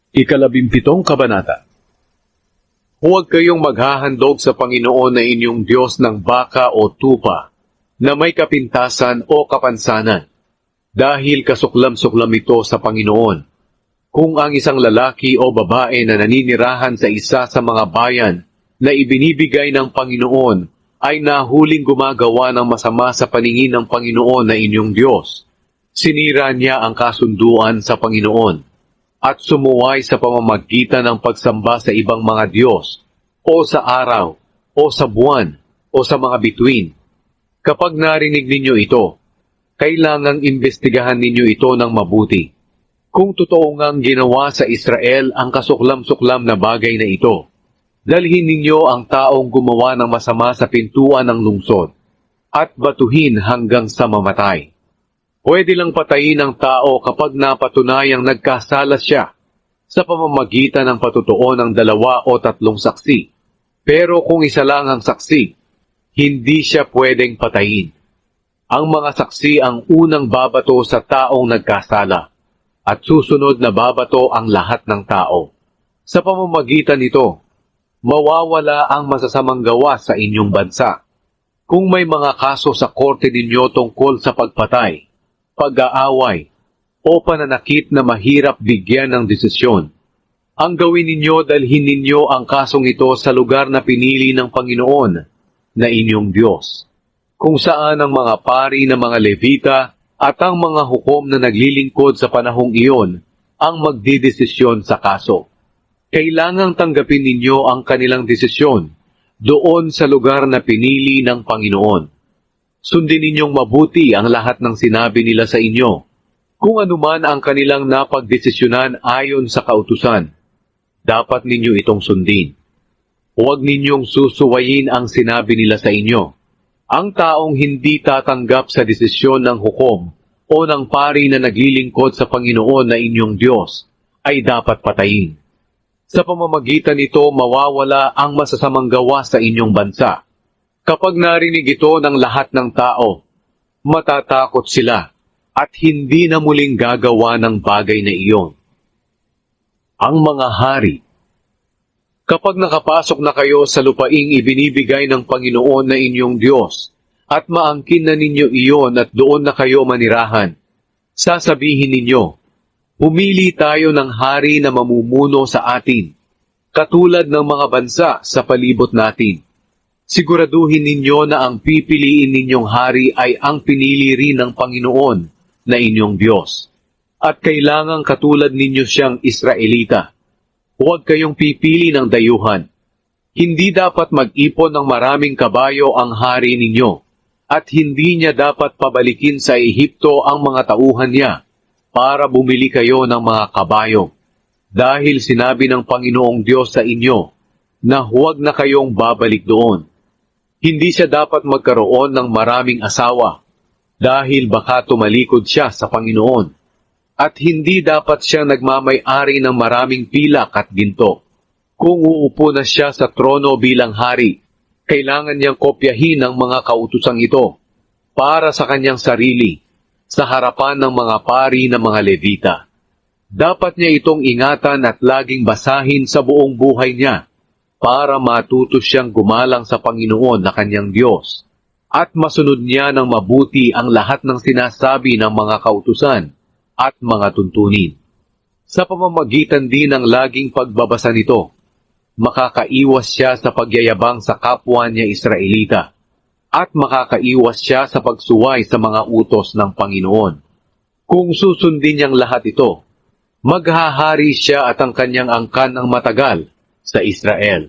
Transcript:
Ikalabimpitong Kabanata. Huwag kayong maghahandog sa Panginoon na inyong Diyos ng baka o tupa na may kapintasan o kapansanan, dahil kasuklam-suklam ito sa Panginoon. Kung ang isang lalaki o babae na naninirahan sa isa sa mga bayan na ibinibigay ng Panginoon ay nahuling gumagawa ng masama sa paningin ng Panginoon na inyong Diyos, sinira niya ang kasunduan sa Panginoon at sumuway sa pamamagitan ng pagsamba sa ibang mga Diyos, o sa araw, o sa buwan, o sa mga bituin. Kapag narinig ninyo ito, kailangang imbestigahan ninyo ito ng mabuti. Kung totoo ngang ginawa sa Israel ang kasuklam-suklam na bagay na ito, dalhin ninyo ang taong gumawa ng masama sa pintuan ng lungsod, at batuhin hanggang sa mamatay. Pwede lang patayin ang tao kapag napatunayang nagkasala siya sa pamamagitan ng patutuo ng 2 o 3 saksi. Pero kung isa lang ang saksi, hindi siya pwedeng patayin. Ang mga saksi ang unang babato sa taong nagkasala, at susunod na babato ang lahat ng tao. Sa pamamagitan nito, mawawala ang masasamang gawa sa inyong bansa. Kung may mga kaso sa korte ninyo tungkol sa pagpatay, pag-aaway, o pananakit na mahirap bigyan ng desisyon, ang gawin ninyo, dalhin ninyo ang kasong ito sa lugar na pinili ng Panginoon na inyong Diyos, kung saan ang mga pari ng mga Levita at ang mga hukom na naglilingkod sa panahong iyon ang magdidesisyon sa kaso. Kailangang tanggapin ninyo ang kanilang desisyon doon sa lugar na pinili ng Panginoon. Sundin ninyong mabuti ang lahat ng sinabi nila sa inyo. Kung anuman ang kanilang napagdesisyonan ayon sa kautusan, dapat ninyo itong sundin. Huwag ninyong susuwayin ang sinabi nila sa inyo. Ang taong hindi tatanggap sa desisyon ng hukom o ng pari na naglilingkod sa Panginoon na inyong Diyos ay dapat patayin. Sa pamamagitan nito, mawawala ang masasamang gawa sa inyong bansa. Kapag narinig ito ng lahat ng tao, matatakot sila at hindi na muling gagawa ng bagay na iyon. Ang mga hari. Kapag nakapasok na kayo sa lupaing ibinibigay ng Panginoon na inyong Diyos, at maangkin na ninyo iyon at doon na kayo manirahan, sasabihin ninyo, pumili tayo ng hari na mamumuno sa atin, katulad ng mga bansa sa palibot natin. Siguraduhin ninyo na ang pipiliin ninyong hari ay ang pinili rin ng Panginoon na inyong Diyos. At kailangang katulad ninyo siyang Israelita. Huwag kayong pipili ng dayuhan. Hindi dapat mag-ipon ng maraming kabayo ang hari ninyo, at hindi niya dapat pabalikin sa Ehipto ang mga tauhan niya para bumili kayo ng mga kabayo. Dahil sinabi ng Panginoong Diyos sa inyo na huwag na kayong babalik doon. Hindi siya dapat magkaroon ng maraming asawa dahil baka tumalikod siya sa Panginoon. At hindi dapat siya nagmamay-ari ng maraming pilak at ginto. Kung uupo na siya sa trono bilang hari, kailangan niyang kopyahin ang mga kautusang ito para sa kanyang sarili sa harapan ng mga pari ng mga Levita. Dapat niya itong ingatan at laging basahin sa buong buhay niya, para matuto siyang gumalang sa Panginoon na kanyang Diyos, at masunod niya ng mabuti ang lahat ng sinasabi ng mga kautusan at mga tuntunin. Sa pamamagitan din ng laging pagbabasa nito, makakaiwas siya sa pagyayabang sa kapwa niya Israelita, at makakaiwas siya sa pagsuway sa mga utos ng Panginoon. Kung susundin niyang lahat ito, maghahari siya at ang kanyang angkan ng matagal sa Israel.